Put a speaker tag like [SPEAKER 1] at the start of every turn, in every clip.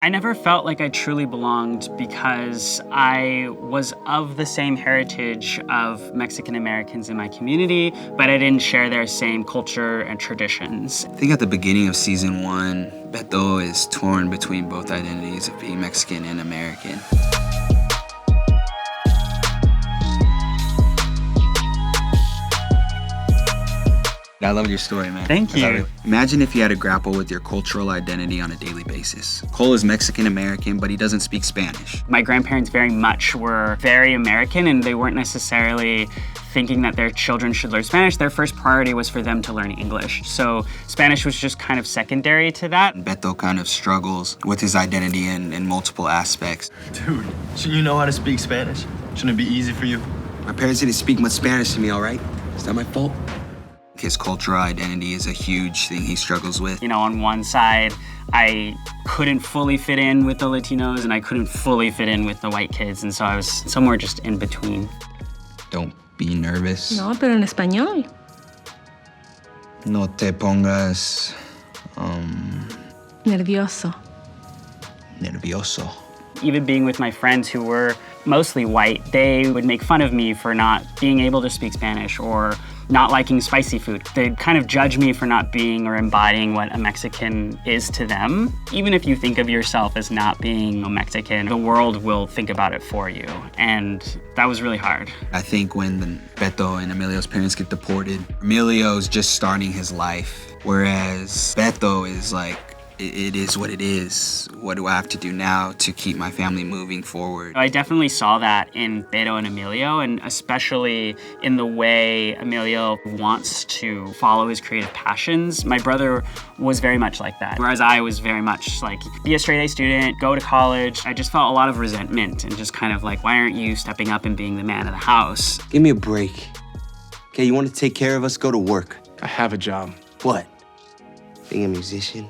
[SPEAKER 1] I never felt like I truly belonged because I was of the same heritage of Mexican Americans in my community, but I didn't share their same culture and traditions.
[SPEAKER 2] I think at the beginning of season 1, Beto is torn between both identities of being Mexican and American. I love your story, man.
[SPEAKER 1] Thank you.
[SPEAKER 2] Imagine if you had to grapple with your cultural identity on a daily basis. Cole is Mexican-American, but he doesn't speak Spanish.
[SPEAKER 1] My grandparents very much were very American, and they weren't necessarily thinking that their children should learn Spanish. Their first priority was for them to learn English. So Spanish was just kind of secondary to that.
[SPEAKER 2] Beto kind of struggles with his identity in multiple aspects.
[SPEAKER 3] Dude, shouldn't you know how to speak Spanish? Shouldn't it be easy for you?
[SPEAKER 2] My parents didn't speak much Spanish to me, all right? Is that my fault? His cultural identity is a huge thing he struggles with.
[SPEAKER 1] You know, on one side, I couldn't fully fit in with the Latinos and I couldn't fully fit in with the white kids, and so I was somewhere just in between.
[SPEAKER 2] Don't be nervous.
[SPEAKER 4] No, pero en español.
[SPEAKER 2] No te pongas,
[SPEAKER 4] Nervioso.
[SPEAKER 2] nervioso.
[SPEAKER 1] Even being with my friends who were mostly white, they would make fun of me for not being able to speak Spanish or not liking spicy food. They'd kind of judge me for not being or embodying what a Mexican is to them. Even if you think of yourself as not being a Mexican, the world will think about it for you. And that was really hard.
[SPEAKER 2] I think when Beto and Emilio's parents get deported, Emilio's just starting his life, whereas Beto is like, it is what it is. What do I have to do now to keep my family moving forward?
[SPEAKER 1] I definitely saw that in Beto and Emilio, and especially in the way Emilio wants to follow his creative passions. My brother was very much like that, whereas I was very much like, be a straight A student, go to college. I just felt a lot of resentment and just kind of like, why aren't you stepping up and being the man of the house?
[SPEAKER 5] Give me a break. Okay, you want to take care of us? Go to work.
[SPEAKER 6] I have a job.
[SPEAKER 5] What? Being a musician?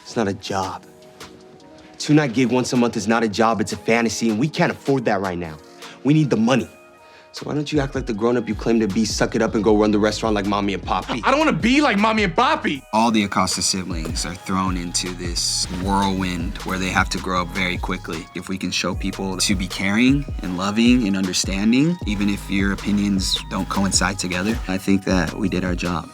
[SPEAKER 5] It's not a job. Two-night gig once a month is not a job, it's a fantasy, and we can't afford that right now. We need the money. So why don't you act like the grown-up you claim to be, suck it up and go run the restaurant like Mommy and Poppy?
[SPEAKER 6] I don't want to be like Mommy and Poppy.
[SPEAKER 2] All the Acosta siblings are thrown into this whirlwind where they have to grow up very quickly. If we can show people to be caring and loving and understanding, even if your opinions don't coincide together, I think that we did our job.